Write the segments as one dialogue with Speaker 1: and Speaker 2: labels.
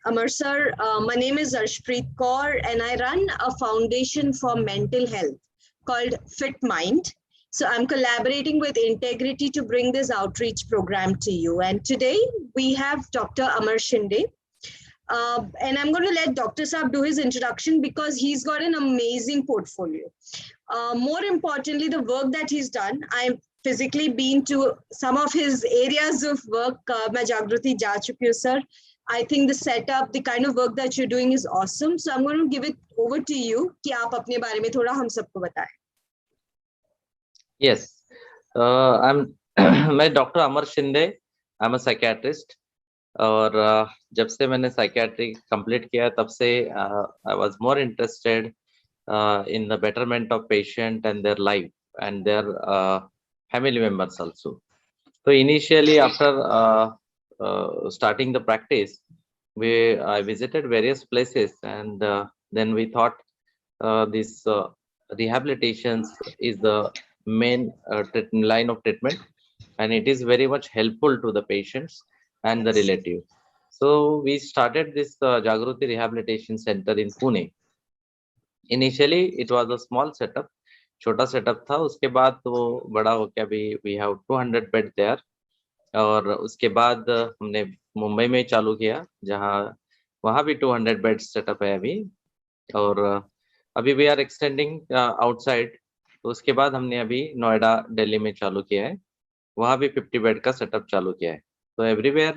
Speaker 1: Amar sir. My name is Arshpreet Kaur and I run a foundation for mental health called Fit Mind. So I'm collaborating with Integrity to bring this outreach program to you. And today we have Dr. Amar Shinde. And I'm going to let Dr. Saab do his introduction because he's got an amazing portfolio. More importantly, the work that he's done, I've physically been to some of his areas of work. मैं जागृति जा चुकी हूँ, sir. I think the setup, the kind of work that you're doing is awesome. So I'm going to give it over to you कि आप अपने बारे में थोड़ा हम सबको बताएं.
Speaker 2: Yes, मैं doctor Amar Shinde, I am a psychiatrist और जब से मैंने साइकियाट्री कंप्लीट किया तब से I was more interested in the betterment of patient and their life and their family members also. So initially after starting the practice, I visited various places and then we thought this rehabilitations is the main line of treatment and it is very much helpful to the patients and the relatives. So we started this Jagruti Rehabilitation Center in Pune. Initially it was a small setup, छोटा setup था. उसके बाद वो बड़ा हो गया. We have 200 bed there और उसके बाद हमने मुंबई में चालू किया जहाँ वहाँ भी 200 bed setup है अभी और अभी we are extending outside. तो उसके बाद हमने अभी नोएडा दिल्ली में चालू किया है, वहाँ भी 50 बेड का सेटअप चालू किया है. तो एवरीवेयर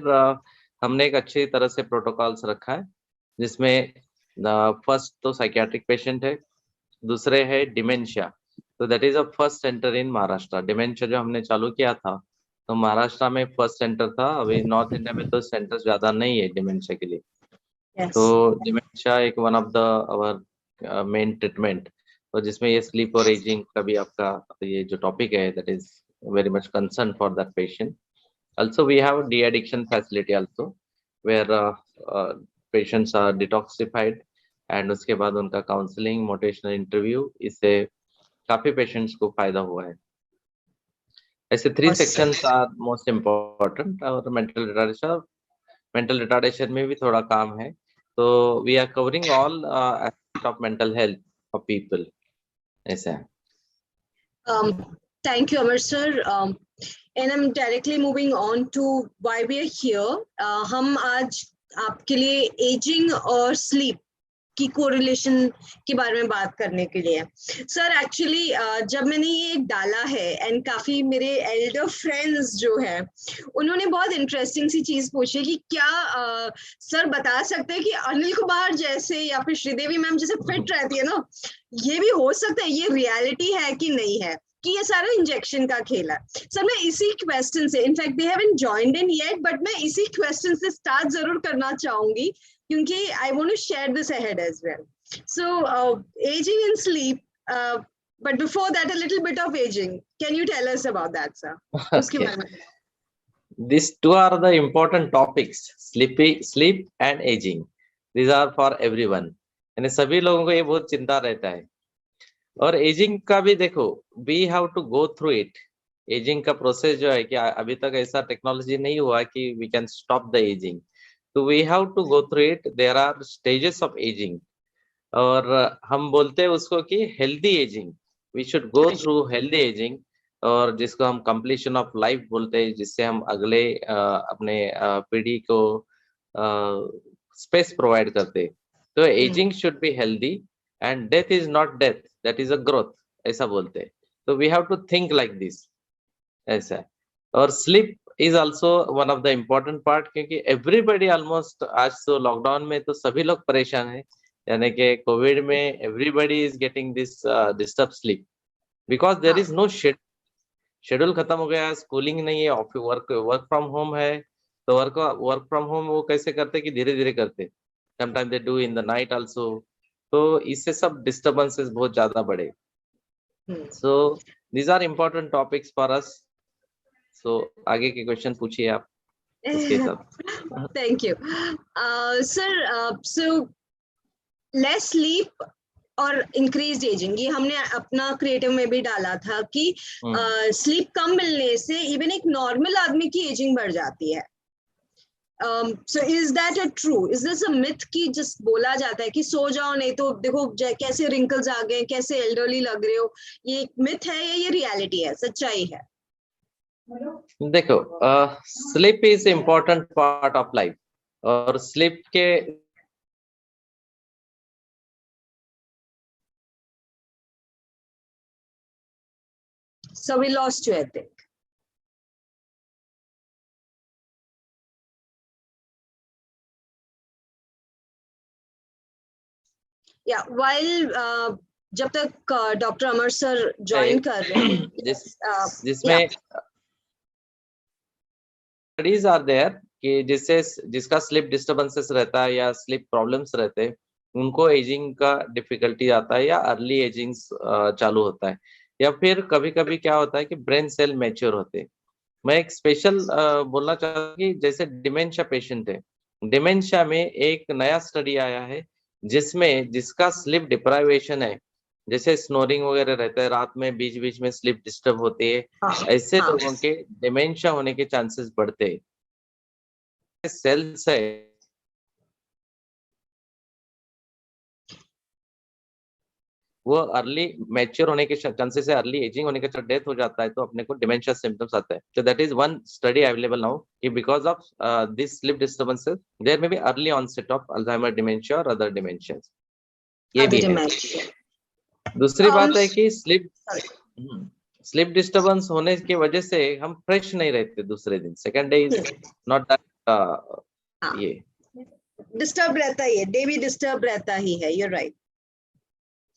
Speaker 2: हमने एक अच्छी तरह से प्रोटोकॉल्स रखा है जिसमें फर्स्ट तो साइकियाट्रिक पेशेंट है, दूसरे है डिमेंशिया. तो that is a first centre in Maharashtra. Dementia जो हमने चालू किया था तो महाराष्ट्र में फर्स्ट सेंटर था. अभी नॉर्थ इंडिया में तो सेंटर ज्यादा नहीं है डिमेंशिया के लिए. तो डिमेंशिया एक one of the our main treatment तो जिसमें ये स्लीप और एजिंग का भी आपका ये जो टॉपिक है that is very much concern for that patient. Also we have de addiction facility also where patients are detoxified and उसके बाद उनका काउंसलिंग मोटिवेशनल इंटरव्यू, इससे काफी पेशेंट्स को फायदा हुआ है. ऐसे 3 सेक्शंस आर मोस्ट इम्पोर्टेंट. और मेंटल रिटार्डेशन में भी थोड़ा काम है. तो we are covering all aspect of mental health of people. ऐसा है.
Speaker 1: Thank you, Amar sir. And I'm directly moving on to why we are here. हम आज आपके लिए एजिंग और स्लीप की कोरिलेशन के बारे में बात करने के लिए. सर एक्चुअली जब मैंने ये डाला है एंड काफी मेरे एल्डर फ्रेंड्स जो है उन्होंने बहुत इंटरेस्टिंग सी चीज पूछी कि क्या सर बता सकते हैं कि अनिल कुमार जैसे या फिर श्रीदेवी मैम जैसे फिट रहती है ना, ये भी हो सकता है, ये रियलिटी है कि नहीं है कि ये सारा इंजेक्शन का खेल है. सर मैं इसी क्वेश्चन से, in fact they haven't joined in yet, but मैं इसी क्वेश्चन से स्टार्ट जरूर करना चाहूंगी क्योंकि I want to share this ahead as well. So ageing in sleep, but before that a little bit of aging. Can you tell us about that, sir?
Speaker 2: Okay. These two are the important topics, sleep and aging. These are for everyone. यानी सभी लोगों को ये बहुत चिंता रहता है. और एजिंग का भी देखो, we have to go through it. Ageing का प्रोसेस जो है कि अभी तक ऐसा टेक्नोलॉजी नहीं हुआ कि we can stop the ageing. तो we have to go through it. There are stages of ageing और हम बोलते हैं उसको कि healthy ageing. We should go through healthy ageing और जिसको हम कंप्लीशन ऑफ लाइफ बोलते हैं, जिससे हम अगले अपने पीढ़ी को स्पेस प्रोवाइड करते. तो ageing should be healthy and death is not death, that is a growth, ऐसा बोलते हैं. तो we have to think like this. ऐसा. और sleep is also one of the important part क्योंकि everybody almost आज तो लॉकडाउन में तो सभी लोग परेशान हैं. यानी कि कोविड में everybody is getting this disturbed sleep because there is no schedule खत्म हो गया, स्कूलिंग नहीं है, वर्क फ्रॉम होम है. तो वर्क फ्रॉम होम वो कैसे करते कि धीरे धीरे करते. sometimes they do in the night also. तो इससे सब डिस्टर्बेंसेस बहुत ज्यादा बढ़े. So these are important topics for us. So आगे के क्वेश्चन पूछिए आप उसके हिसाब.
Speaker 1: Thank you sir. So less sleep और इंक्रीज एजिंग, ये हमने अपना क्रिएटिव में भी डाला था कि स्लीप कम मिलने से इवन एक नॉर्मल आदमी की एजिंग बढ़ जाती है. So is that a true? Is this a myth कि just बोला जाता है कि सो जाओ नहीं तो देखो कैसे wrinkles आ गए, कैसे elderly लग रहे हो, ये एक myth है या ये reality है, सच्चाई है?
Speaker 2: देखो, sleep is important part of life, और स्लीप के
Speaker 1: So we lost you, I think. Yeah, while जब तक डॉक्टर अमर सर ज्वाइन कर रहे हैं,
Speaker 2: जिसमें स्टडीज आर देयर कि जिसका स्लीप डिस्टर्बेंसेस रहता है या स्लीप प्रॉब्लम्स रहते हैं, उनको एजिंग का डिफिकल्टी आता है या अर्ली एजिंग चालू होता है, या फिर कभी कभी क्या होता है कि ब्रेन सेल मैच्योर होते हैं। मैं एक स्पेशल बोलना चाहता हूँ कि जैसे डिमेंशिया पेशेंट है, डिमेंशिया में एक नया स्टडी आया है जिसमें जिसका स्लीप डिप्राइवेशन है, जैसे स्नोरिंग वगैरह रहता है, रात में बीच बीच में स्लीप डिस्टर्ब होती है, ऐसे लोगों के डिमेंशिया होने के चांसेस बढ़ते हैं। सेल्स है वो अर्ली मैच्योर होने के चांसेस है, अर्ली एजिंग होने के डेथ हो जाता है, तो अपने को डिमेंशिया सिम्टम्स आता है। तो that is one study available now कि because of this sleep disturbances there may be early onset of Alzheimer dementia और अदर डिमेंशियाज, ये भी है। दूसरी बात है कि स्लीप डिस्टर्बेंस होने की वजह से हम फ्रेश नहीं रहते दूसरे दिन, second day is not that, ये
Speaker 1: डिस्टर्ब रहता ही है, डे भी डिस्टर्ब रहता ही है, यू राइट।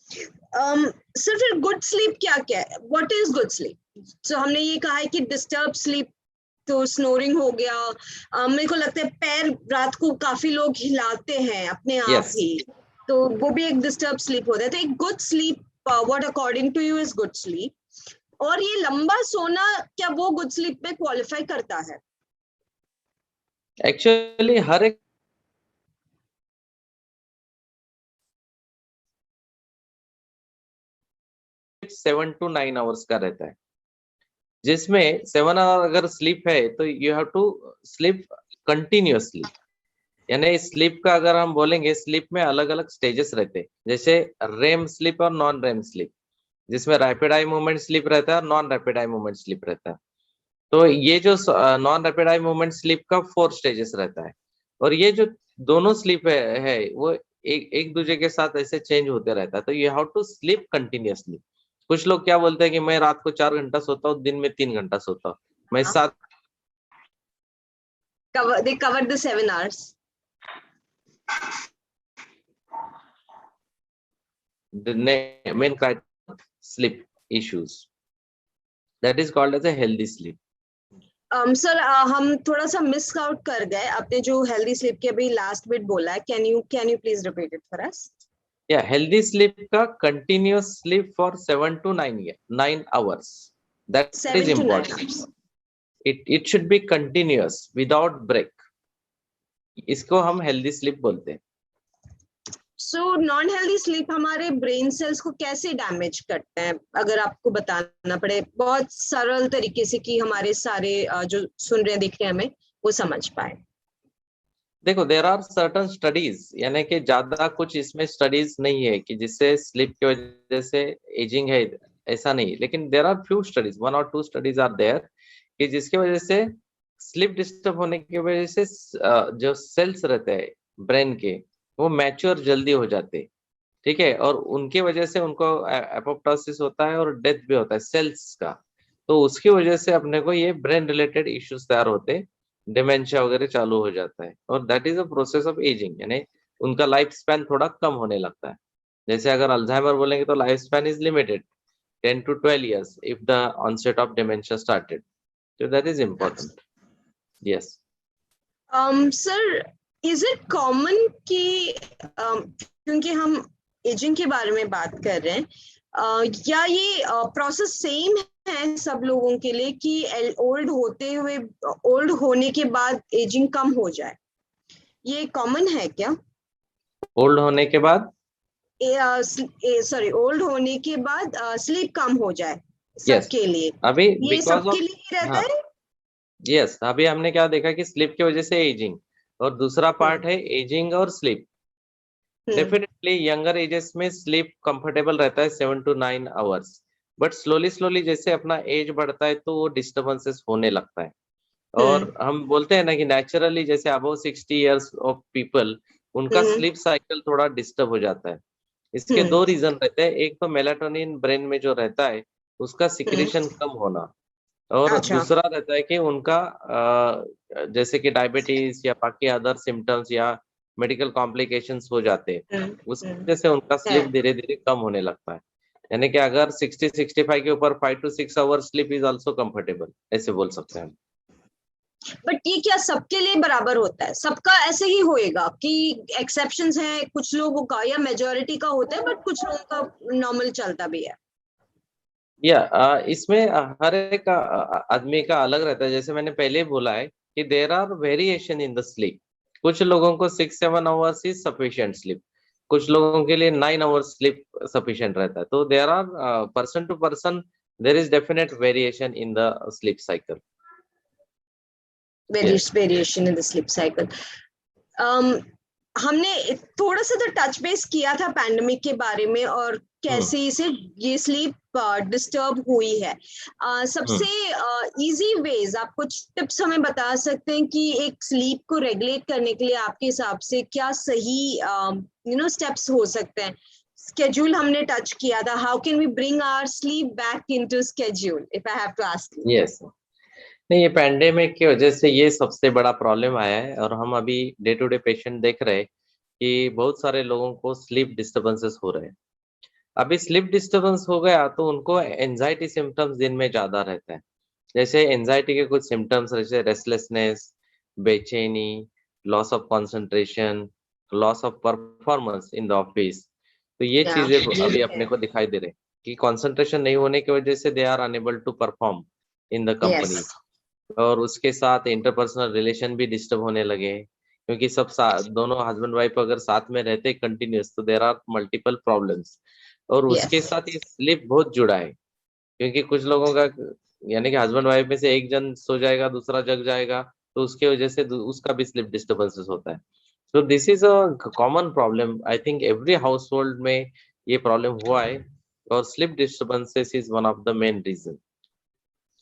Speaker 1: सर फिर गुड स्लीप क्या क्या है, व्हाट इज गुड स्लीप? सो हमने ये कहा है कि डिस्टर्ब स्लीप तो स्नोरिंग हो गया, मेरे को लगता है पैर रात को काफी लोग हिलाते हैं अपने आप ही, तो वो भी एक डिस्टर्ब स्लीप होता है। तो एक good sleep, what according to you is good sleep? और ये लंबा सोना क्या वो गुड स्लीप में क्वालिफाई करता है?
Speaker 2: एक्चुअली हर एक 7 to 9 आवर्स का रहता है, जिसमें 7 आवर अगर स्लीप है तो you have to sleep continuously. यानी स्लीप का अगर हम बोलेंगे, स्लीप में अलग अलग स्टेजेस रहते हैं, जैसे रेम स्लीप और नॉन रेम स्लीप, जिसमें रैपिड आई मूवमेंट स्लीप रहता है और non rapid eye movement sleep रहता है। तो ये जो non rapid eye movement sleep का 4 स्टेजेस रहता है, और ये जो दोनों स्लीप है वो एक दूसरे के साथ ऐसे चेंज होते रहता है। तो you have to sleep continuously. कुछ लोग क्या बोलते हैं कि मैं रात को 4 घंटा सोता हूँ, दिन में 3 घंटा सोता हूँ, मैं साथ
Speaker 1: they covered the 7 hours.
Speaker 2: The main criteria sleep issues, that is called as a healthy sleep.
Speaker 1: Sir हम थोड़ा सा मिस आउट कर गए, आपने जो हेल्दी स्लीप के अभी लास्ट बिट बोला है, can you please repeat it for us?
Speaker 2: या हेल्दी स्लीप का continuous sleep for 7 to 9 hours, that is important. It should be continuous without break, इसको हम हेल्दी स्लीप बोलते हैं।
Speaker 1: सो नॉन हेल्दी स्लीप हमारे brain cells को कैसे damage करते हैं, अगर आपको बताना पड़े बहुत सरल तरीके से कि हमारे सारे जो सुन रहे हैं देख रहे हैं हमें वो समझ पाए?
Speaker 2: देखो, देयर आर सर्टेन स्टडीज, यानी कि ज्यादा कुछ इसमें स्टडीज नहीं है कि जिससे स्लीप की वजह से एजिंग है, ऐसा नहीं, लेकिन there are few studies, 1 or 2 studies are there कि जिसकी वजह से स्लीप डिस्टर्ब होने की वजह से जो सेल्स रहते हैं ब्रेन के, वो मैच्योर जल्दी हो जाते, ठीक है, और उनकी वजह से उनको एपोप्टोसिस होता है और डेथ भी होता है सेल्स का। तो उसकी वजह से अपने को ये ब्रेन रिलेटेड इश्यूज तैयार होते, डिमेंशिया वगैरह चालू हो जाता है, और that is a process of ageing, यानी उनका लाइफ स्पैन थोड़ा कम होने लगता है। जैसे अगर अल्जाइमर बोलेंगे तो life span is limited 10 to 12 years if the onset of dementia started, so that is important. Yes.
Speaker 1: Sir, is it common कि क्योंकि हम एजिंग के बारे में बात कर रहे हैं, या ये प्रोसेस सेम है सब लोगों के लिए कि ओल्ड होने के बाद एजिंग कम हो जाए, ये कॉमन है क्या?
Speaker 2: ओल्ड होने के बाद
Speaker 1: ओल्ड होने के बाद स्लीप कम हो जाए सबके लिए,
Speaker 2: अभी
Speaker 1: ये सबके लिए रहता है?
Speaker 2: यस, अभी हमने क्या देखा कि स्लीप की वजह से एजिंग, और दूसरा पार्ट है एजिंग और स्लीप। डेफिनेटली यंगर एजेस में स्लीप कंफर्टेबल रहता है 7 to 9 hours, but slowly slowly जैसे अपना एज बढ़ता है तो वो डिस्टर्बेंसेस होने लगता है। और हम बोलते हैं ना कि नेचुरली जैसे अबव 60 इयर्स ऑफ पीपल, उनका स्लीप साइकिल थोड़ा डिस्टर्ब हो जाता है। इसके दो रीजन रहते हैं, एक तो मेलाटोनिन ब्रेन में जो रहता है उसका सिक्रीशन कम होना, और
Speaker 1: अच्छा।
Speaker 2: दूसरा रहता है कि उनका जैसे कि डायबिटीज या बाकी अदर सिम्टम्स या मेडिकल कॉम्प्लिकेशंस हो जाते हैं, उस वजह से उनका
Speaker 1: है।
Speaker 2: स्लीप धीरे धीरे कम होने लगता है। यानी कि अगर 60-65 के ऊपर 5 to 6 our sleep is also comfortable, ऐसे बोल सकते हैं।
Speaker 1: बट ये क्या सबके लिए बराबर होता है? सबका ऐसे ही होएगा कि एक्सेप्शंस हैं कुछ लोगों का, या मेजोरिटी का होता है बट कुछ लोगों का नॉर्मल चलता भी है?
Speaker 2: या इसमें हर एक आदमी का अलग रहता है। जैसे मैंने पहले बोला है कि there are variation in the sleep. कुछ लोगों को 6-7 आवर्स इज सफिशिएंट स्लीप, कुछ लोगों के लिए 9 आवर्स स्लीप सफिशिएंट रहता है। तो there are person to person, there is definite variation in the sleep cycle.
Speaker 1: Variation in the sleep cycle. हमने थोड़ा सा तो टच बेस किया था पैंडेमिक के बारे में और कैसे इसे ये स्लीप डिस्टर्ब हुई है। सबसे इजी वेज आप कुछ टिप्स हमें बता सकते हैं कि एक स्लीप को रेगुलेट करने के लिए आपके हिसाब से क्या सही स्टेप्स हो सकते हैं? स्केड्यूल हमने टच किया था, how can we bring our sleep back into schedule, if I have to ask you?
Speaker 2: Yes, नहीं, ये पैंडेमिक की वजह से ये सबसे बड़ा प्रॉब्लम आया है, और हम अभी डे टू डे पेशेंट देख रहे हैं कि बहुत सारे लोगों को स्लीप डिस्टर्बेंसेस हो रहे हैं। अभी स्लीप डिस्टर्बेंस हो गया तो उनको एंजाइटी सिम्टम्स दिन में ज्यादा रहता है। जैसे एंजाइटी के कुछ सिम्टम्स जैसे रेस्टलेसनेस, बेचैनी, loss of concentration, loss of performance in the office. तो ये चीजें अभी अपने को दिखाई दे रहे हैं कि कंसंट्रेशन नहीं होने की वजह से they are unable to perform in the company.
Speaker 1: Yes.
Speaker 2: और उसके साथ इंटरपर्सनल रिलेशन भी डिस्टर्ब होने लगे हैं, क्योंकि दोनों हस्बैंड वाइफ अगर साथ में रहते कंटिन्यूस तो देर आर मल्टीपल प्रॉब्लम्स। और उसके
Speaker 1: यस।
Speaker 2: साथ ये स्लीप बहुत जुड़ा है, क्योंकि कुछ लोगों का यानी कि हस्बैंड वाइफ में से एक जन सो जाएगा दूसरा जग जाएगा, तो उसके वजह से उसका भी स्लीप डिस्टर्बेंसेस होता है। So this is a common problem, I think every household में ये प्रॉब्लम हुआ है, और sleep disturbances is one of the main reason.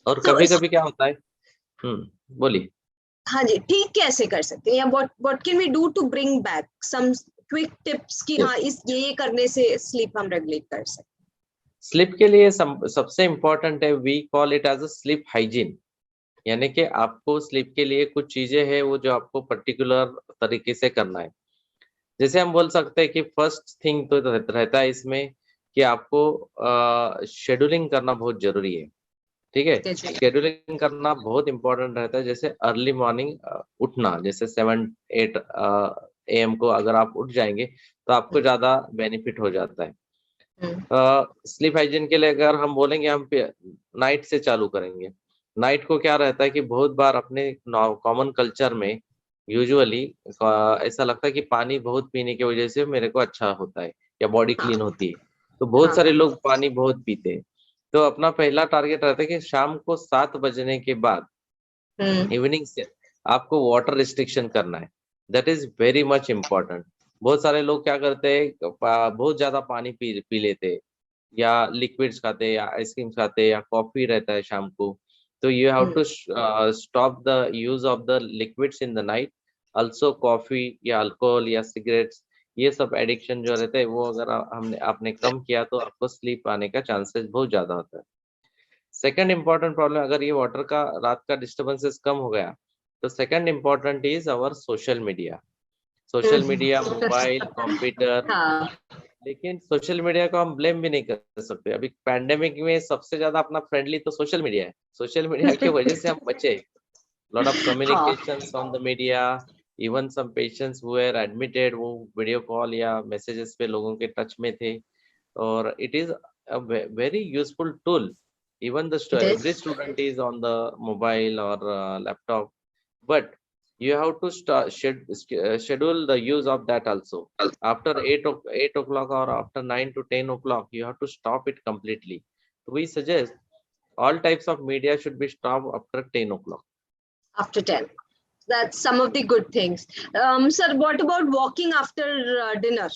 Speaker 2: और
Speaker 1: तो
Speaker 2: कभी कभी क्या होता है, बोलिए।
Speaker 1: हाँ जी, ठीक कैसे कर सकते हैं, या what can we do to bring back some quick tips कि हाँ इस ये करने से स्लीप हम रेगुलेट कर सकते
Speaker 2: स्लीप के लिए सबसे इम्पोर्टेंट है, we call it as a sleep hygiene. यानी कि आपको स्लीप के लिए कुछ चीजें हैं वो जो आपको पर्टिकुलर तरीके से करना है। जैसे हम बोल सकते हैं कि फर्स्ट थिंग तो रहता है इसमें कि आपको शेड्यूलिंग करना बहुत जरूरी है। ठीक है,
Speaker 1: हैं?
Speaker 2: शेड्यूलिंग करना बहुत इंपॉर्टेंट रहता है। जैसे अर्ली मॉर्निंग उठना, जैसे 7-8 AM को अगर आप उठ जाएंगे तो आपको ज्यादा बेनिफिट हो जाता है। स्लीप हाइजीन के लिए अगर हम बोलेंगे, हम नाइट से चालू करेंगे। नाइट को क्या रहता है कि बहुत बार अपने कॉमन कल्चर में यूजुअली ऐसा लगता है कि पानी बहुत पीने की वजह से मेरे को अच्छा होता है या बॉडी क्लीन
Speaker 1: हाँ।
Speaker 2: होती है, तो बहुत सारे
Speaker 1: हाँ।
Speaker 2: लोग पानी बहुत पीते हैं। तो अपना पहला टारगेट रहता है कि शाम को 7 बजने के बाद इवनिंग से आपको वाटर रिस्ट्रिक्शन करना है। That is very much important. बहुत सारे लोग क्या करते हैं, बहुत ज्यादा पानी पी लेते हैं, या लिक्विड्स खाते हैं, या आइसक्रीम खाते हैं, या कॉफी रहता है शाम को। तो you have to stop the use of the liquids in the night. Also coffee या अल्कोहल या सिगरेट्स, ये सब एडिक्शन जो रहते हैं वो अगर हमने आपने कम किया तो आपको स्लीप आने का चांसेस बहुत ज्यादा होता है। सेकंड इम्पोर्टेंट प्रॉब्लम, अगर ये वाटर का रात का डिस्टर्बेंसेस कम हो गया तो second important is our social media. Social media, mobile, computer.
Speaker 1: हाँ।
Speaker 2: लेकिन सोशल मीडिया को हम ब्लेम भी नहीं कर सकते। अभी पैंडेमिक में सबसे ज्यादा अपना फ्रेंडली तो सोशल मीडिया है। सोशल मीडिया की वजह से हम बचे। लॉट ऑफ
Speaker 1: हाँ।
Speaker 2: Communications on the media, even some patients who were admitted वो वीडियो कॉल या मैसेजेस पे लोगों के टच में थे। और it is a very useful tool. Even
Speaker 1: it
Speaker 2: every
Speaker 1: is.
Speaker 2: student is on the mobile or laptop, but you have to schedule the use of that also. After 8 o'clock or after 9 to 10 o'clock, you have to stop it completely. We suggest all types of media should be stopped after 10 o'clock.
Speaker 1: After 10। That's some of the good things. Sir, what about walking after dinner?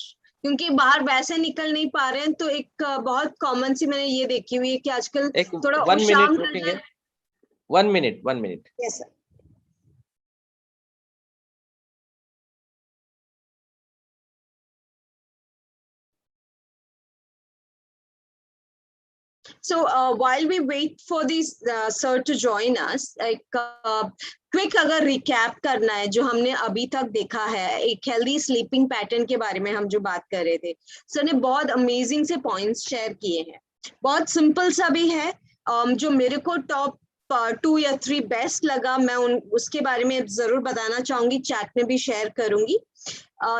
Speaker 1: क्योंकि बाहर वैसे निकल नहीं पा रहे हैं, तो एक बहुत कॉमन सी मैंने ये देखी हुई है कि आजकल
Speaker 2: एक
Speaker 1: थोड़ा
Speaker 2: 1
Speaker 1: शाम
Speaker 2: मिनट
Speaker 1: ढल
Speaker 2: रुकेंगे,
Speaker 1: जाए।
Speaker 2: 1 minute, 1 minute.
Speaker 1: Yes, sir. So while we wait for these sir to join us, like quick अगर रिकैप करना है जो हमने अभी तक देखा है, एक हेल्दी स्लीपिंग पैटर्न के बारे में हम जो बात कर रहे थे, सर ने बहुत अमेजिंग से पॉइंट्स शेयर किए हैं। बहुत सिंपल सा भी है, जो मेरे को टॉप 2 या 3 बेस्ट लगा, मैं उसके बारे में जरूर बताना चाहूंगी, चैट में भी शेयर करूंगी।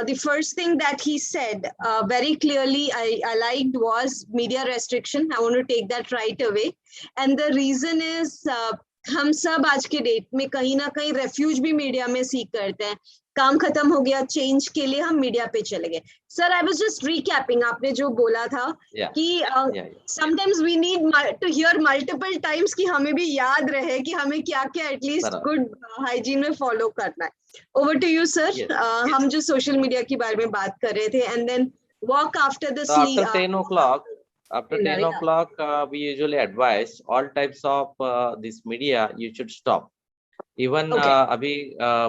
Speaker 1: The first thing that he said very clearly I liked was media restriction. I want to take that right away, and the reason is हम सब आज के डेट में कहीं ना कहीं रेफ्यूज भी मीडिया में सीख करते हैं। काम खत्म हो गया, चेंज के लिए हम मीडिया पे चले गए। Sir, I was just recapping, आपने जो बोला था कि sometimes we need to hear multiple times कि हमें भी याद रहे कि हमें क्या क्या एटलीस्ट गुड हाइजीन में फॉलो करना है। Over to you sir. हम जो सोशल मीडिया के बारे में बात कर रहे थे, and then walk after the
Speaker 2: sleep. After 10 o'clock, we usually advise all types of this media you should stop. Even अभी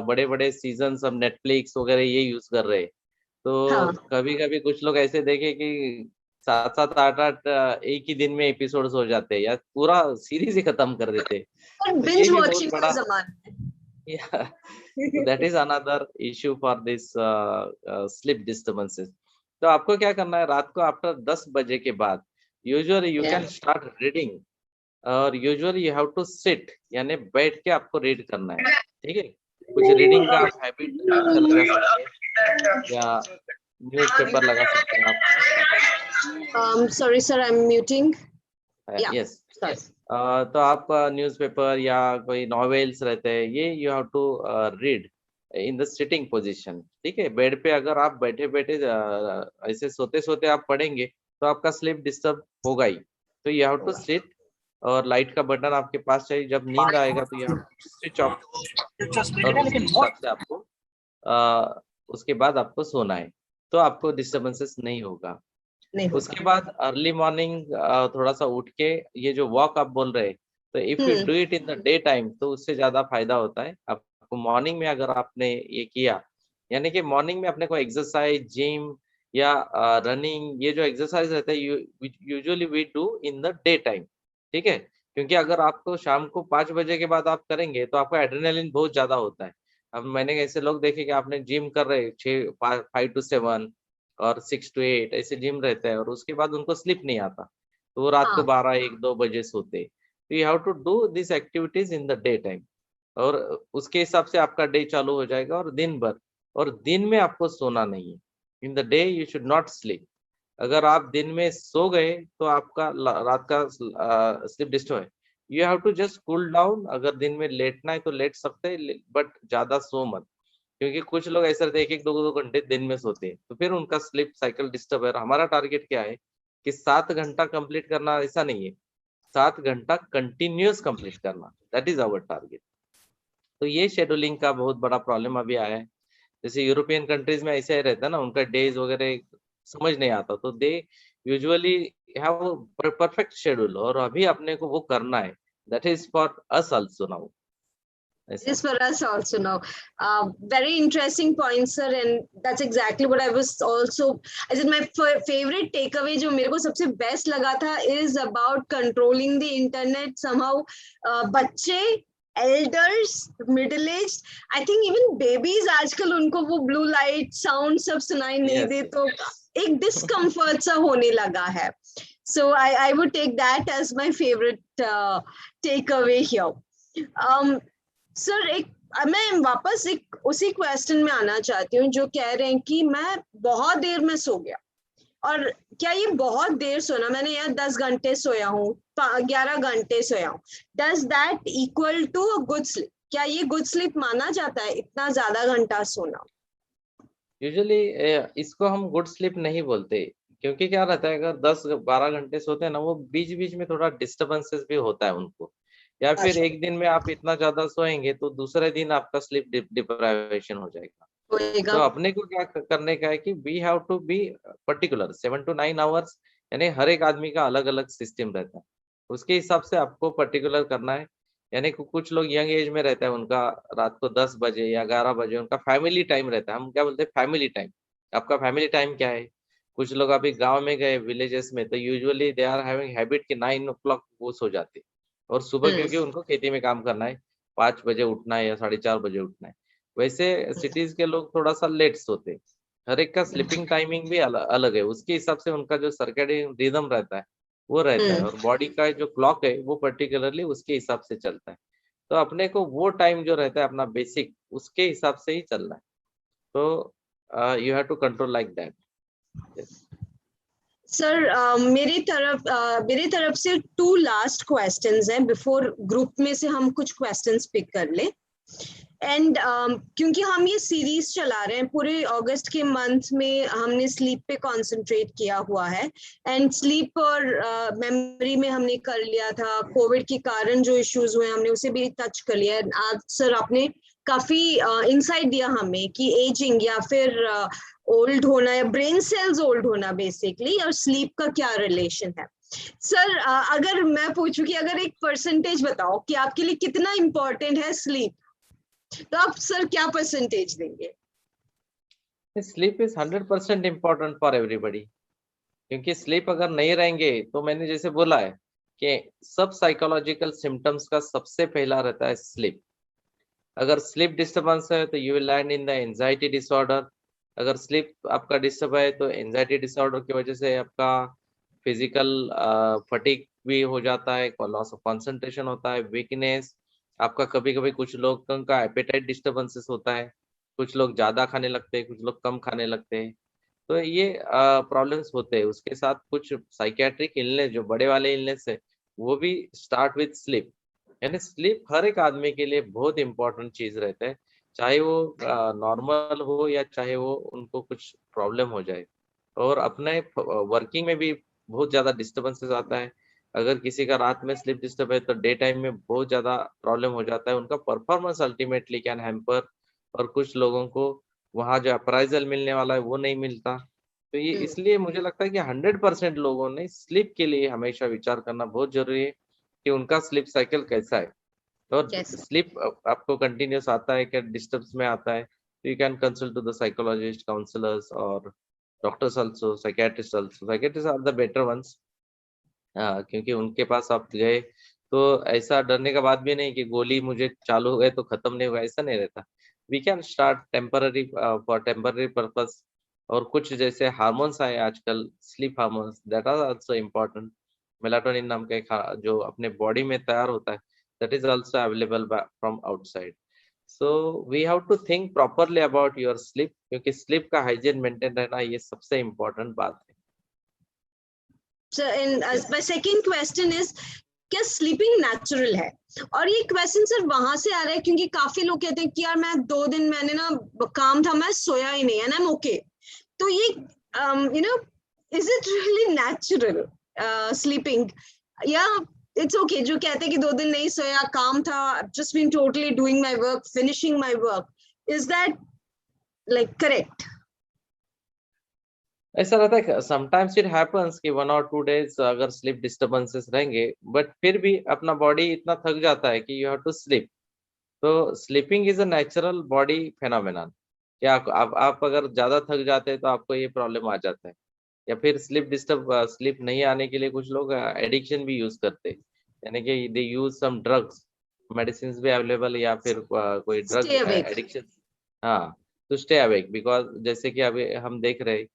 Speaker 2: बड़े बड़े सीजन सब नेटफ्लिक्स वगैरह ये यूज कर रहे हैं, तो कभी कभी कुछ लोग ऐसे देखे कि 7-7 8-8 एक ही दिन में एपिसोड्स हो जाते हैं या पूरा सीरीज ही खत्म कर देते हैं।
Speaker 1: बिंज वॉचिंग का ज़माना
Speaker 2: है। That is another issue for this sleep disturbances. तो आपको क्या करना है, रात को आफ्टर 10 बजे के बाद usually you can start reading, और usually you have to sit, यानी बैठ के आपको रीड करना है, ठीक है। कुछ रीडिंग का आप हैबिट लगा सकते हैं या न्यूज़पेपर लगा सकते हैं आप।
Speaker 1: Sorry sir, I am muting.
Speaker 2: Yes, तो आप न्यूज़पेपर या कोई नॉवेल्स रहते हैं, ये you have to read in the sitting position, ठीक है। बेड पे अगर आप बैठे बैठे ऐसे सोते सोते आप पढ़ेंगे तो आपका स्लीप डिस्टर्ब होगा ही। तो यू हैव टू सिट, और लाइट का बटन आपके पास चाहिए, जब नींद आएगा तो you have to switch off, और उसके हिसाब से आपको उसके बाद आपको सोना है, तो आपको डिस्टर्बेंसेस नहीं होगा। उसके बाद अर्ली मॉर्निंग थोड़ा सा उठ के ये जो वॉक आप बोल रहे हैं, तो if you do it in the day time तो उससे ज्यादा फायदा होता है आपको। मॉर्निंग में अगर आपने ये किया, यानी कि मॉर्निंग में अपने को एक्सरसाइज, जिम या रनिंग, ये जो एक्सरसाइज रहता है usually we do in the day time, ठीक है। क्योंकि अगर आपको शाम को 5 बजे के बाद आप करेंगे तो आपका एड्रेनालिन बहुत ज्यादा होता है। अब मैंने ऐसे लोग देखे कि आपने जिम कर रहे 5 to 7 और 6 to 8 ऐसे जिम रहते हैं, और उसके बाद उनको स्लिप नहीं आता, तो वो रात को 12-1-2 बजे सोते। तो you have to do this activities in the day time, और उसके हिसाब से आपका डे चालू हो जाएगा, और दिन भर, और दिन में आपको सोना नहीं है। इन the day you should not sleep. अगर आप दिन में सो गए तो आपका रात का स्लीप डिस्टर्ब है। You have to just cool down. अगर दिन में लेटना है तो लेट सकते हैं, बट ज्यादा सो मत, क्योंकि कुछ लोग ऐसे रहते हैं 1-2 घंटे दिन में सोते हैं, तो फिर उनका स्लीप साइकिल डिस्टर्ब है। हमारा टारगेट क्या है कि 7 घंटा कंप्लीट करना, ऐसा नहीं है, 7 घंटा कंटिन्यूअस कंप्लीट करना, दैट इज आवर टारगेट। तो ये शेड्यूलिंग का बहुत बड़ा प्रॉब्लम अभी आया है। जैसे यूरोपियन कंट्रीज में ऐसे ही रहता है ना, उनका डेज वगैरह समझ नहीं आता, तो they usually have perfect schedule, और अभी अपने को वो करना है। That is for us also now.
Speaker 1: It is for us also now. Very interesting point, sir, and that's exactly what I was also. I said my favorite takeaway, जो मेरे को सबसे best लगा था, is about controlling the internet somehow. बच्चे, elders, middle aged, I think even babies आजकल उनको वो blue light sound सब सुनाई नहीं दे, तो एक discomfort सा होने लगा है. So I would take that as my favorite takeaway here. Sir, मैं वापस उसी क्वेश्चन में आना चाहती हूँ जो कह रहे हैं कि मैं बहुत देर में सो गया, और क्या ये बहुत देर सोना, मैंने यार 10 घंटे सोया हूँ, 11 घंटे सोया हूँ, does that equal to a good sleep? क्या ये गुड स्लीप माना जाता है, इतना ज्यादा घंटा सोना?
Speaker 2: यूजुअली इसको हम गुड स्लीप नहीं बोलते, क्योंकि क्या रहता है, अगर 10-12 घंटे सोते हैं ना, वो बीच बीच में थोड़ा डिस्टर्बेंसेस भी होता है उनको, या फिर
Speaker 1: अच्छा,
Speaker 2: एक दिन में आप इतना ज्यादा सोएंगे तो दूसरे दिन आपका स्लीप डिप्राइवेशन हो जाएगा।
Speaker 1: होएगा।
Speaker 2: तो अपने को क्या करने का है कि we have to be particular 7 to 9 hours, यानी हर एक आदमी का अलग अलग सिस्टम रहता है, उसके हिसाब से आपको पर्टिकुलर करना है। यानी कुछ लोग यंग एज में रहता है, उनका रात को 10 बजे या 11 बजे उनका फैमिली टाइम रहता है। हम क्या बोलते हैं फैमिली टाइम, आपका फैमिली टाइम क्या है? कुछ लोग अभी गांव में गए विलेजेस में, तो usually they are having habit कि 9 o'clock वो सो जाते, और सुबह
Speaker 1: हम्म।
Speaker 2: क्योंकि उनको खेती में काम करना है, 5 बजे उठना है या 4:30 बजे उठना है। वैसे सिटीज के लोग थोड़ा सा लेट सोते हैं। हर एक का स्लीपिंग टाइमिंग भी अलग है, उसके हिसाब से उनका जो सर्केडियन रिदम रहता है वो रहता है,
Speaker 1: हम्म।
Speaker 2: और बॉडी का जो क्लॉक है वो पर्टिकुलरली उसके हिसाब से चलता है। तो अपने को वो टाइम जो रहता है अपना बेसिक, उसके हिसाब से ही चलना है। तो you have to control like that.
Speaker 1: Sir मेरी तरफ से 2 लास्ट क्वेश्चंस हैं बिफोर ग्रुप में से हम कुछ क्वेश्चंस पिक कर ले। एंड क्योंकि हम ये सीरीज चला रहे हैं पूरे अगस्त के मंथ में, हमने स्लीप पे कंसंट्रेट किया हुआ है। एंड स्लीप और मेमोरी में हमने कर लिया था, कोविड के कारण जो इश्यूज हुए हमने उसे भी टच कर लिया। आज सर आपने काफी इंसाइट दिया हमें कि एजिंग या फिर ओल्ड होना या ब्रेन सेल्स ओल्ड होना बेसिकली और स्लीप का क्या रिलेशन है। सर अगर मैं पूछूं कि अगर एक परसेंटेज बताओ कि आपके लिए कितना इम्पोर्टेंट है स्लीप, तो आप सर क्या परसेंटेज देंगे?
Speaker 2: Sleep is 100% important for everybody, क्योंकि स्लीप अगर नहीं रहेंगे तो मैंने जैसे बोला है कि सब साइकोलॉजिकल सिम्टम्स का सबसे पहला रहता है स्लीप। अगर स्लीप डिस्टर्बेंस है तो you will land in the anxiety disorder. अगर स्लीप आपका डिस्टर्ब है तो एंजाइटी डिसऑर्डर की वजह से आपका फिजिकल फटीग भी हो जाता है, लॉस ऑफ कंसंट्रेशन होता है, वीकनेस। आपका कभी कभी कुछ लोगों का एपेटाइट डिस्टर्बेंसेस होता है, कुछ लोग ज्यादा खाने लगते हैं, कुछ लोग कम खाने लगते हैं। तो ये प्रॉब्लम्स होते हैं। उसके साथ कुछ साइकियाट्रिक इलनेस, जो बड़े वाले इलनेस है, वो भी स्टार्ट विथ स्लीप। यानी स्लीप हर एक आदमी के लिए बहुत इंपॉर्टेंट चीज रहता है, चाहे वो नॉर्मल हो या चाहे वो उनको कुछ प्रॉब्लम हो जाए। और अपने वर्किंग में भी बहुत ज्यादा डिस्टर्बेंसेस आता है। अगर किसी का रात में स्लीप डिस्टर्ब है तो डे टाइम में बहुत ज्यादा प्रॉब्लम हो जाता है, उनका परफॉर्मेंस अल्टीमेटली कैन हैम्पर। और कुछ लोगों को वहाँ जो अप्राइजल मिलने वाला है वो नहीं मिलता। तो ये इसलिए मुझे लगता है कि 100% लोगों ने स्लीप के लिए हमेशा विचार करना बहुत जरूरी है कि उनका स्लीप साइकिल कैसा है। और
Speaker 1: कैसा?
Speaker 2: स्लीप आपको कंटिन्यूस आता है क्या डिस्टर्ब्स में आता है, तो you can consult to the psychologist, counsellors और doctors also, psychiatrist also. Psychiatrist are the better ones, क्योंकि उनके पास आप गए तो ऐसा डरने का बात भी नहीं कि गोली मुझे चालू हो गए तो खत्म नहीं होगा, ऐसा नहीं रहता। We can start temporary for temporary purpose. और कुछ जैसे हार्मोन्स आए आजकल, sleep hormones, that are also important. Melatonin नाम का एक जो अपने बॉडी में तैयार होता है, that is also available from outside. So we have to think properly about your sleep, क्योंकि स्लीप का हाइजीन मेंटेन रहना ये सबसे इम्पोर्टेंट बात है।
Speaker 1: माय सेकंड क्वेश्चन इज, क्या स्लीपिंग नेचुरल है? और ये क्वेश्चन सर वहां से आ रहा है क्योंकि काफी लोग कहते हैं कि यार मैं 2 दिन मैंने ना काम था मैं सोया ही नहीं, एंड आई एम ओके। तो ये you know, is it really natural sleeping, या इट्स ओके जो कहते हैं कि 2 दिन नहीं सोया, काम था, just been totally doing my work, finishing my work, is that like correct?
Speaker 2: ऐसा रहता है कि समटाइम्स इट हैपेंस कि 1 or 2 डेज अगर स्लीप डिस्टर्बेंसेस रहेंगे, बट फिर भी अपना बॉडी इतना थक जाता है कि यू हैव टू स्लीप। तो sleeping is a natural body phenomenon. क्या आप अगर ज्यादा थक जाते हैं तो आपको ये प्रॉब्लम आ जाता है। या फिर स्लीप नहीं आने के लिए कुछ लोग एडिक्शन भी यूज करते हैं, यानी कि they use some drugs, medicine भी अवेलेबल, या फिर कोई ड्रग
Speaker 1: स्टे अवेक।
Speaker 2: एडिक्शन। हाँ, टू स्टे अवेक, बिकॉज जैसे कि अभी हम देख रहे हैं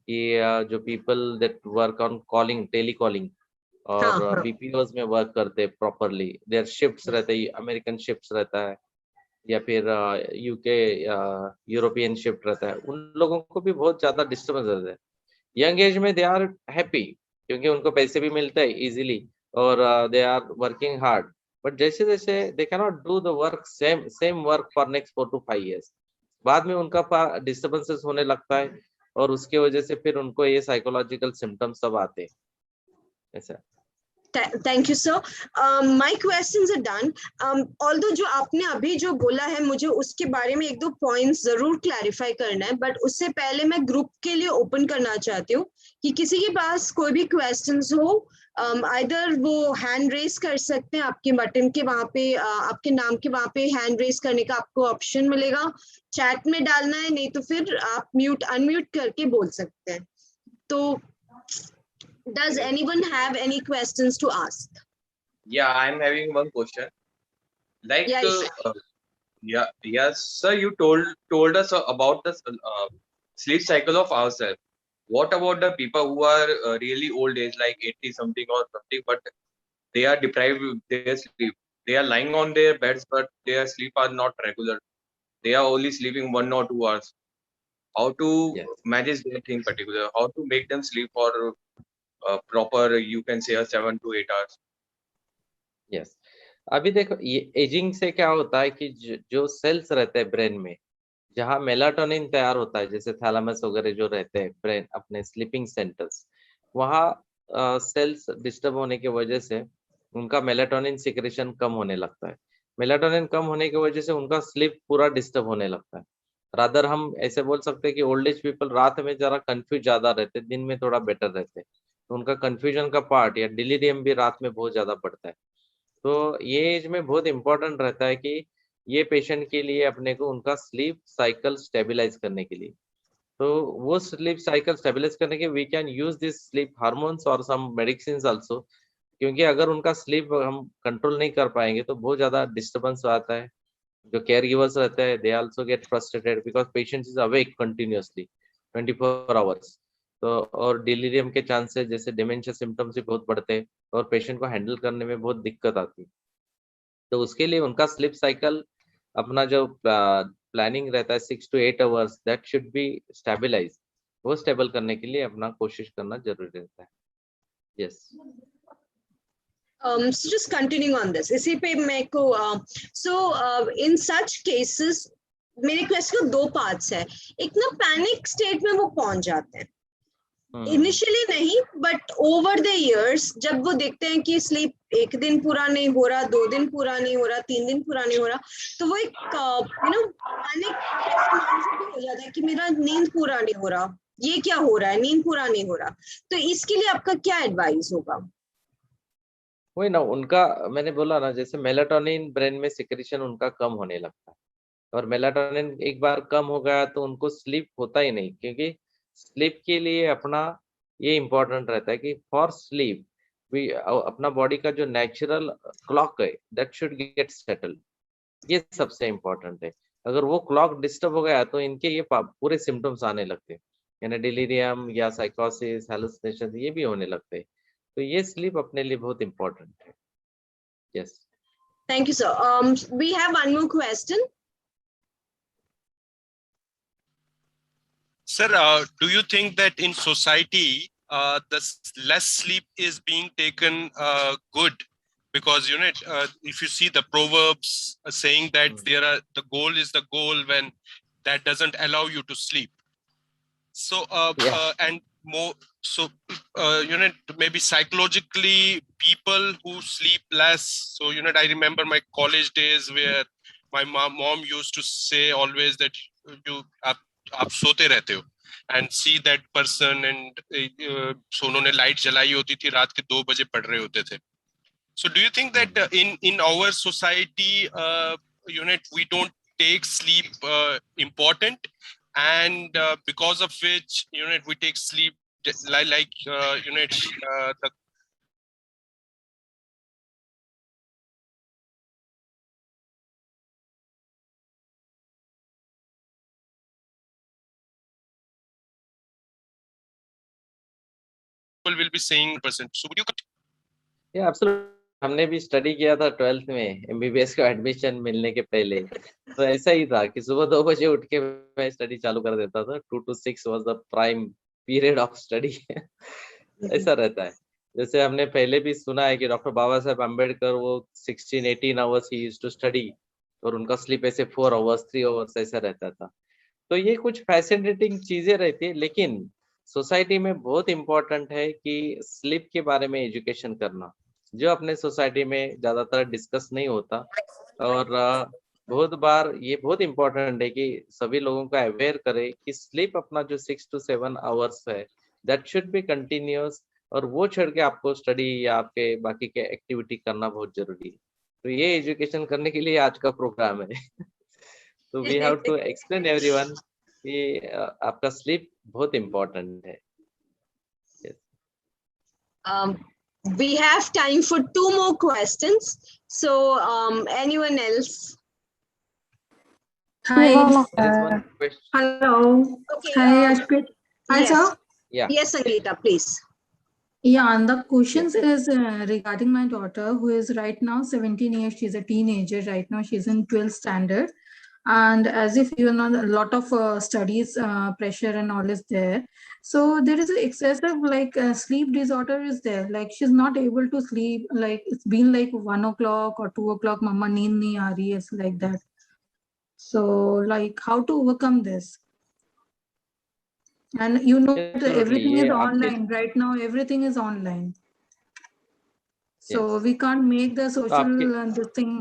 Speaker 2: कि जो people that work on calling, tele calling,
Speaker 1: हाँ
Speaker 2: और
Speaker 1: हाँ।
Speaker 2: बीपीओज में वर्क करते प्रॉपरली, देयर शिफ्ट्स रहते हैं, अमेरिकन शिफ्ट्स रहता है, या फिर यूके यूरोपियन शिफ्ट रहता है, उन लोगों को भी बहुत ज्यादा डिस्टर्बेंस रहता है। यंग एज में दे आर हैप्पी क्योंकि उनको पैसे भी मिलते हैं इजीली, और they are working hard. But जैसे जैसे they can not do the work, same same work for next 4 to 5 years, बाद में उनका डिस्टर्बेंसेस होने लगता है, और उसके वजह से फिर उनको ये साइकोलॉजिकल सिम्टम्स सब आते हैं। ऐसा।
Speaker 1: Thank you sir. My questions are done. Although जो आपने अभी जो बोला है मुझे उसके बारे में एक दो पॉइंट्स जरूर क्लैरिफाई करना है, बट उससे पहले मैं ग्रुप के लिए ओपन करना चाहती हूँ कि किसी के पास कोई भी क्वेश्चंस हो, आइदर वो हैंड रेज कर सकते हैं, आपके बटन के वहां पे आपके नाम के वहां पे हैंड रेज करने का आपको ऑप्शन मिलेगा, चैट में डालना है, नहीं तो फिर आप म्यूट अनम्यूट करके बोल सकते हैं. तो does anyone have any questions to ask?
Speaker 3: Yeah, I'm having one question. Like,
Speaker 1: Yeah,
Speaker 3: yeah, yes, sir. You told us about the sleep cycle of ourselves. What about the people who are really old age, like 80 something or something, but they are deprived of their sleep? They are lying on their beds, but their sleep are not regular. They are only sleeping 1 or 2 hours. How to
Speaker 2: Yes.
Speaker 3: manage that thing particular? How to make them sleep for proper? You can say 7 to 8 hours.
Speaker 2: Yes, अभी देखो ये ageing से क्या होता है कि जो sales रहते हैं ब्रेन में, जहाँ मेलाटोनिन तैयार होता है, जैसे थैलामस वगैरह जो रहते हैं ब्रेन अपने स्लीपिंग सेंटर्स, वहाँ सेल्स डिस्टर्ब होने की वजह से उनका मेलाटोनिन सिक्रेशन कम होने लगता है. मेलाटोनिन कम होने की वजह से उनका स्लीप पूरा डिस्टर्ब होने लगता है. रादर हम ऐसे बोल सकते हैं कि ओल्ड एज पीपल रात में जरा कंफ्यूज ज्यादा रहते हैं, दिन में थोड़ा बेटर रहते हैं. तो उनका कंफ्यूजन का पार्ट या डिलीरियम भी रात में बहुत ज्यादा बढ़ता है. तो ये एज में बहुत इंपॉर्टेंट रहता है कि ये पेशेंट के लिए अपने को उनका स्लीप साइकिल स्टेबलाइज करने के लिए, तो वो स्लीप साइकिल स्टेबलाइज करने के we can use this sleep hormones और सम मेडिसिन आल्सो. क्योंकि अगर उनका स्लीप हम कंट्रोल नहीं कर पाएंगे तो बहुत ज्यादा डिस्टर्बेंस आता है. जो केयर गिवर्स रहते हैं they also get frustrated because patient is awake continuously 24 hours. तो और डिलीरियम के चांसेस जैसे डिमेंशिया सिम्टम्स भी बहुत बढ़ते हैं और पेशेंट को हैंडल करने में बहुत दिक्कत आती है. तो उसके लिए उनका स्लीप साइकिल अपना जो प्लानिंग रहता है 6 to 8 hours that should be stabilise, वो स्टेबल करने के लिए अपना कोशिश करना जरूरी रहता है. Yes.
Speaker 1: so just continuing on this, इसी पे मेरे को so in such cases मेरे क्वेश्चन को दो पार्ट्स है. एक ना पैनिक स्टेट में वो पहुंच जाते हैं, इनिशियली नहीं बट ओवर द इयर्स जब वो देखते हैं कि स्लीप एक दिन पूरा नहीं हो रहा, 2 दिन पूरा नहीं हो रहा, 3 दिन पूरा नहीं हो रहा, तो वो एक पैनिक हो जाता है कि मेरा नींद पूरा नहीं हो रहा, ये क्या हो रहा है, नींद पूरा नहीं हो रहा. तो इसके लिए आपका क्या एडवाइस होगा?
Speaker 2: वही ना, उनका मैंने बोला ना, जैसे मेलाटोनिन ब्रेन में सिक्रेशन उनका कम होने लगता है, और मेलाटोनिन एक बार कम हो गया तो उनको स्लीप होता ही नहीं. क्योंकि स्लीप के लिए अपना ये इम्पोर्टेंट रहता है कि फॉर स्लीप भी अपना बॉडी का जो नेचुरल क्लॉक है दैट शुड गेट सेटल्ड. ये सबसे इम्पोर्टेंट है. अगर वो क्लॉक डिस्टर्ब हो गया तो इनके ये पूरे सिम्टम्स आने लगते हैं, यानी डिलीरियम या साइकोसिस, हैलुसिनेशन ये भी होने लगते हैं. तो ये स्लीप अपने लिए बहुत इम्पोर्टेंट है. Yes.
Speaker 1: Thank you sir. We have one more question.
Speaker 4: Sir, do you think that in society, less sleep is being taken good? Because if you see the proverbs saying that the goal is the goal when that doesn't allow you to sleep. So and more so maybe psychologically people who sleep less. So I remember my college days where my mom used to say always that आप सोते रहते हो and see that person and so उन्होंने light जलाई होती थी, रात के 2 बजे पढ़ रहे होते थे. So do you think that in our society we don't take sleep important, and because of which we take sleep like the people will be saying percent. So would you?
Speaker 2: Yeah, absolutely. हमने भी study किया था 12th में MBBS का admission मिलने के पहले. तो ऐसा ही था कि सुबह 2 बजे उठ के मैं स्टडी चालू कर देता था. 2 to 6 was the prime period of study. ऐसा रहता है. जैसे हमने पहले भी सुना है कि डॉक्टर बाबा साहेब अम्बेडकर वो 16-18 आवर्स ही यूज्ड टू स्टडी, और उनका स्लीप ऐसे 4 आवर्स 3 आवर्स ऐसा रहता था. तो ये कुछ फैसिनेटिंग चीजें रहती है, लेकिन सोसाइटी में बहुत इंपॉर्टेंट है कि स्लीप के बारे में एजुकेशन करना. जो अपने सोसाइटी में ज्यादातर डिस्कस नहीं होता। और बहुत बार ये बहुत इंपॉर्टेंट है कि सभी लोगों को अवेयर करे कि स्लीप अपना जो 6 to 7 आवर्स है, दैट शुड बी कंटिन्यूअस, और वो छोड़ के आपको स्टडी या आपके बाकी के एक्टिविटी करना बहुत जरूरी है। तो ये एजुकेशन करने के लिए आज का प्रोग्राम है। तो we have to explain everyone कि आपका स्लीप बहुत इम्पोर्टेंट है।
Speaker 1: We have time for 2 more questions. So, anyone else?
Speaker 5: Hi.
Speaker 2: There is one question.
Speaker 5: Hello.
Speaker 1: Okay.
Speaker 5: Hi, Ashpit. Hi,
Speaker 1: yes.
Speaker 5: sir.
Speaker 2: Yeah.
Speaker 1: Yes, Sangeeta, please.
Speaker 5: Yeah, and the questions is regarding my daughter who is right now 17 years. She's a teenager right now. She's in 12th standard. And as if you know, a lot of studies pressure and all is there. So there is an excessive like sleep disorder is there. Like she's not able to sleep. Like it's been like 1 o'clock or 2 o'clock. Mama neend nahi aa rahi. It's like that. So like how to overcome this? And you know that
Speaker 2: Absolutely.
Speaker 5: everything
Speaker 2: ये
Speaker 5: is
Speaker 2: आपके
Speaker 5: online right now. Everything is online. So
Speaker 2: yes.
Speaker 5: we can't make the
Speaker 2: तो आपके
Speaker 5: social and this thing.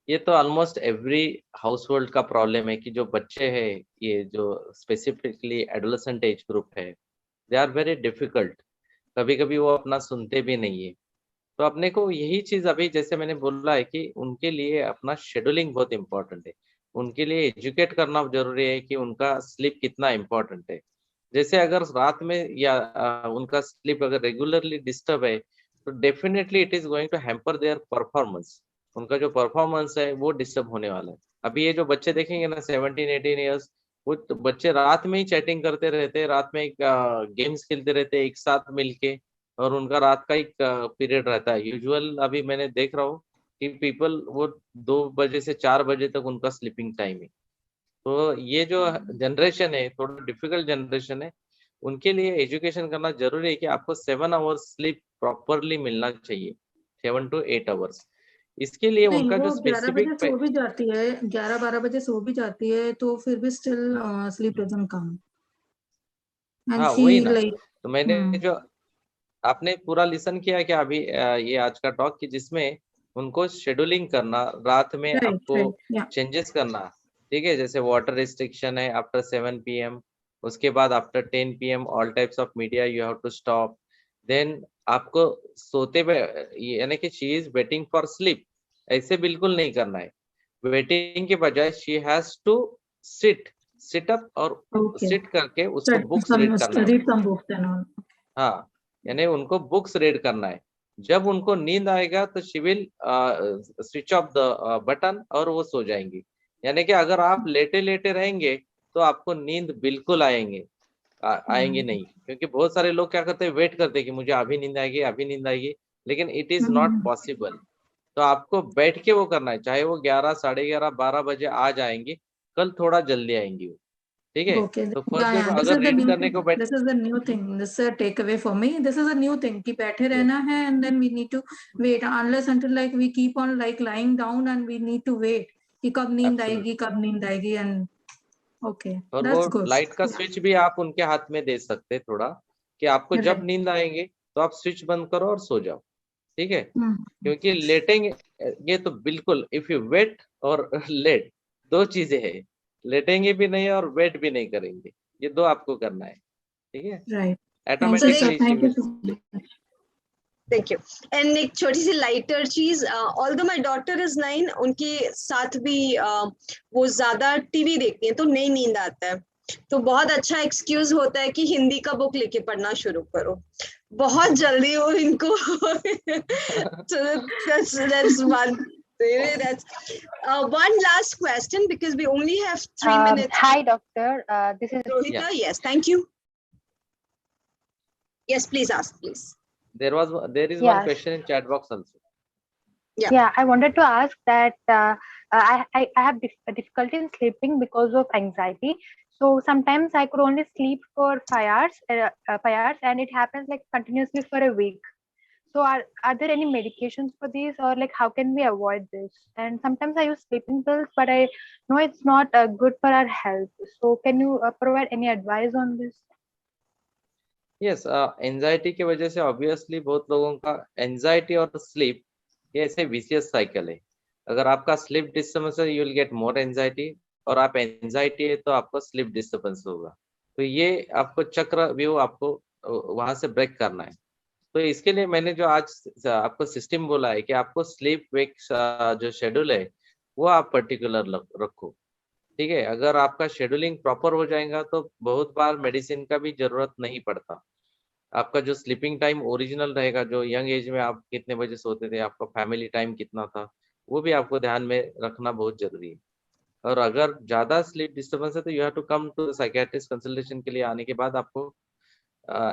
Speaker 2: ये तो almost every house hold का problem है कि जो बच्चे हैं, ये जो स्पेसिफिकली एडोलेसेंट एज ग्रुप है, दे आर वेरी डिफिकल्ट। कभी कभी वो अपना सुनते भी नहीं है। तो अपने को यही चीज अभी जैसे मैंने बोला है कि उनके लिए अपना शेड्यूलिंग बहुत इंपॉर्टेंट है। उनके लिए एजुकेट करना जरूरी है कि उनका स्लीप कितना इम्पोर्टेंट है। जैसे अगर रात में या उनका स्लीप अगर रेगुलरली डिस्टर्ब है, तो definitely it is going to hamper their performance. उनका जो परफॉर्मेंस है वो डिस्टर्ब होने वाला है। अभी ये जो बच्चे देखेंगे ना 17-18 ईयर्स, वो तो बच्चे रात में ही चैटिंग करते रहते हैं, रात में गेम्स खेलते रहते हैं एक साथ मिलके, और उनका रात का एक पीरियड रहता है यूजुअल। अभी मैंने देख रहा हूँ कि पीपल वो 2 बजे से 4 बजे तक उनका स्लीपिंग टाइम है। तो ये जो जनरेशन है थोड़ा डिफिकल्ट जनरेशन है। उनके लिए एजुकेशन करना जरूरी है कि आपको 7 आवर्स स्लीप प्रॉपरली मिलना चाहिए, 7 to 8 आवर्स। इसके लिए
Speaker 5: नहीं
Speaker 2: उनका
Speaker 5: वो
Speaker 2: जो
Speaker 5: 11 बजे
Speaker 2: स्पेसिफिक
Speaker 5: सो भी जाती है, 11-12 बजे सो भी जाती है, तो फिर भी still sleep doesn't come and
Speaker 2: हाँ
Speaker 5: शी
Speaker 2: वही ना।
Speaker 5: लाइक
Speaker 2: तो मैंने जो आपने पूरा लिसन किया क्या अभी ये आज का टॉक, कि जिसमें उनको शेड्यूलिंग करना, रात में
Speaker 5: राइट
Speaker 2: आपको
Speaker 5: राइट या
Speaker 2: चेंजेस करना। ठीक है, जैसे वाटर रिस्ट्रिक्शन है आफ्टर 7 PM, उसके बाद after 10 PM all types of media you have to stop. Then आपको सोते हुए यानी कि she is waiting for sleep, ऐसे बिल्कुल नहीं करना है। वेटिंग के बजाय she has to sit sit up, और
Speaker 5: ओके
Speaker 2: सिट करके उसको बुक्स रीड करना है
Speaker 5: रीड
Speaker 2: उनको।
Speaker 5: Some books and all.
Speaker 2: हाँ, यानी उनको बुक्स रीड करना है। जब उनको नींद आएगा तो she will switch off the button और वो सो जाएंगी। यानी कि अगर आप लेटे लेटे रहेंगे तो आपको नींद बिल्कुल आएंगे नहीं। क्योंकि बहुत सारे लोग क्या करते हैं, वेट करते हैं कि मुझे अभी नींद आएगी, अभी नींद आएगी, लेकिन इट इज नॉट पॉसिबल। तो आपको बैठ के वो करना है, चाहे वो 11, 11:30, 12 बजे आ जाएंगी, कल थोड़ा जल्दी आएंगी वो। ठीक है,
Speaker 5: Okay,
Speaker 2: तो
Speaker 5: yeah,
Speaker 2: फर्स्ट
Speaker 5: yeah.
Speaker 2: जब
Speaker 5: This
Speaker 2: अगर
Speaker 5: is the
Speaker 2: रीड
Speaker 5: new
Speaker 2: करने
Speaker 5: thing.
Speaker 2: को बैठ
Speaker 5: This is the new thing. This is a takeaway for me. This is a new thing कि बैठे
Speaker 2: Yes.
Speaker 5: रहना है and then we need to wait unless until like we keep on like lying down and we need to wait कि कब नींद आएगी and okay,
Speaker 2: और वो
Speaker 5: that's good.
Speaker 2: लाइट का स्विच भी आप उनके हाथ में दे सकते हैं थोड़ा, कि आपको जब
Speaker 5: Right.
Speaker 2: नींद आएंगे तो आप स्विच बंद करो और सो जाओ। ठीक है,
Speaker 5: Hmm.
Speaker 2: क्योंकि लेटेंगे ये तो बिल्कुल, इफ यू वेट और लेट, दो चीजें हैं। लेटेंगे भी नहीं और वेट भी नहीं करेंगे, ये दो आपको करना है। ठीक है,
Speaker 5: Right. Thank you, sir.
Speaker 2: Automatically
Speaker 5: Thank you so much.
Speaker 1: Thank you. And एक छोटी सी लाइटर चीज, although my daughter is 9, उनके साथ भी वो ज्यादा टीवी देखती हैं तो नहीं नींद आता है। तो बहुत अच्छा एक्सक्यूज होता है कि हिंदी का बुक लेके पढ़ना शुरू करो, बहुत जल्दी वो इनको so that's one. That's one last question because we only have 3 minutes.
Speaker 6: Hi, doctor. This is
Speaker 1: Rohita,
Speaker 2: Yeah.
Speaker 1: yes, thank you. Yes, please ask, please.
Speaker 2: there is one
Speaker 6: Yes.
Speaker 2: question in chat box also.
Speaker 6: Yeah. I wanted to ask that I have difficulty in sleeping because of anxiety. So sometimes I could only sleep for 5 hours, and it happens like continuously for a week. So are there any medications for this, or like how can we avoid this? And sometimes I use sleeping pills, but I know it's not good for our health. So can you provide any advice on this?
Speaker 2: Yes, anxiety की वजह से obviously बहुत लोगों का anxiety और sleep ये ऐसे vicious cycle है। अगर आपका स्लीप डिस्टर्बेंस है, you will get more anxiety, और आप एंजाइटी है तो आपको स्लीप डिस्टर्बेंस होगा। तो ये आपको चक्र व्यू आपको वहां से ब्रेक करना है। तो इसके लिए मैंने जो आज आपको सिस्टम बोला है कि आपको स्लीप वेक जो शेड्यूल है वो आप पर्टिकुलर रखो। ठीक है, अगर आपका शेड्यूलिंग प्रॉपर हो जाएगा तो बहुत बार मेडिसिन का भी जरूरत नहीं पड़ता। आपका जो स्लीपिंग टाइम ओरिजिनल रहेगा, जो यंग एज में आप कितने बजे सोते थे, आपका फैमिली टाइम कितना था, वो भी आपको ध्यान में रखना बहुत जरूरी है। और अगर ज्यादा स्लीप डिस्टर्बेंस है तो you have to come to psychiatrist consultation के लिए आने के बाद आपको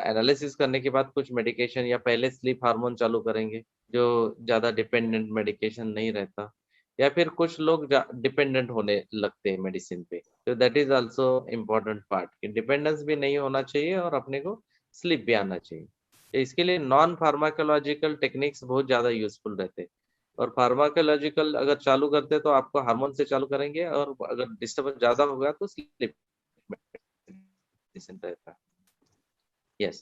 Speaker 2: एनालिसिस करने के बाद कुछ मेडिकेशन या पहले स्लीप हार्मोन चालू करेंगे जो ज्यादा डिपेंडेंट मेडिकेशन नहीं रहता, या फिर कुछ लोग डिपेंडेंट होने लगते हैं मेडिसिन पे। तो that is also important part कि डिपेंडेंस भी नहीं होना चाहिए और अपने को स्लीप भी आना चाहिए। तो इसके लिए नॉन फार्माकोलॉजिकल टेक्निक्स बहुत ज्यादा यूजफुल रहते हैं। और फार्माकोलॉजिकल अगर चालू करते हैं तो आपको हार्मोन से चालू करेंगे, और अगर डिस्टर्बेंस ज्यादा होगा तो स्लीप मेडिसिन रहता है। Yes.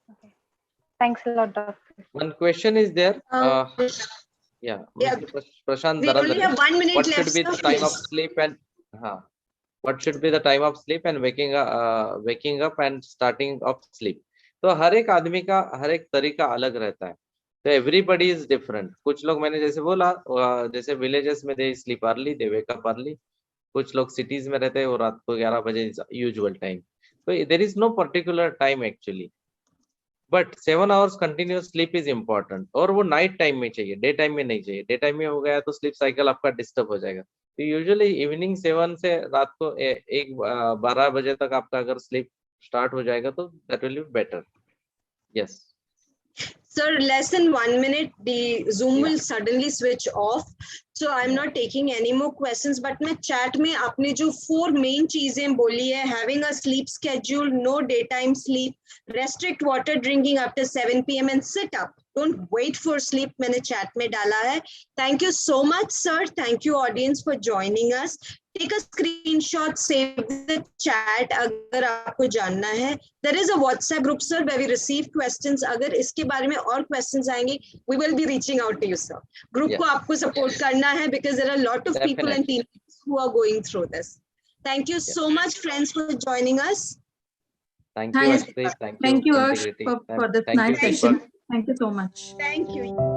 Speaker 6: Okay. Thanks a lot, doctor.
Speaker 2: One question is there. Yeah.
Speaker 1: Yeah.
Speaker 2: Mr. Prashant
Speaker 1: We only
Speaker 2: Daradare.
Speaker 1: have 1 minute
Speaker 2: What
Speaker 1: left.
Speaker 2: should be the
Speaker 1: sir,
Speaker 2: time of
Speaker 1: please.
Speaker 2: sleep and what should be the time of sleep and waking up and starting of sleep? तो हर एक आदमी का हर एक तरीका अलग रहता है। तो एवरीबडी इज डिफरेंट। कुछ लोग मैंने जैसे बोला जैसे विलेजेस में they sleep early, they wake up early. कुछ लोग सिटीज में रहते हैं और रात को 11 बजे यूजुअल टाइम। तो there is no particular time actually, but 7 hours continuous sleep is important. और वो नाइट टाइम में चाहिए, डे टाइम में नहीं चाहिए। डे टाइम में हो गया तो स्लीप साइकिल आपका डिस्टर्ब हो जाएगा। तो यूजुअली इवनिंग 7 से रात को 12 बजे तक आपका अगर स्लीप स्टार्ट हो जाएगा तो that will be better. Yes
Speaker 1: Sir, less than 1 minute, the Zoom will suddenly switch off. So I'm not taking any more questions. But मैं chat में आपने जो 4 main चीजें बोली है, having a sleep schedule, no daytime sleep, restrict water drinking after 7 p.m. and sit up. Don't wait for sleep. मैंने chat में डाला है. Thank you so much, sir. Thank you, audience, for joining us. Take a screenshot, save the chat अगर आपको जानना है. There is a WhatsApp group, sir, where we receive questions. अगर इसके बारे में और questions आएंगे, we will be reaching out to you, sir. Group को आपको support करना है because there are a lot of people and teams who are going through this. Thank you so much, friends, for joining us.
Speaker 2: Thank you, Ashri.
Speaker 5: Thank you, Ash,
Speaker 2: Integrity.
Speaker 5: for this
Speaker 2: Thank
Speaker 5: nice
Speaker 2: you,
Speaker 5: session. Thank you so much.
Speaker 1: Thank you.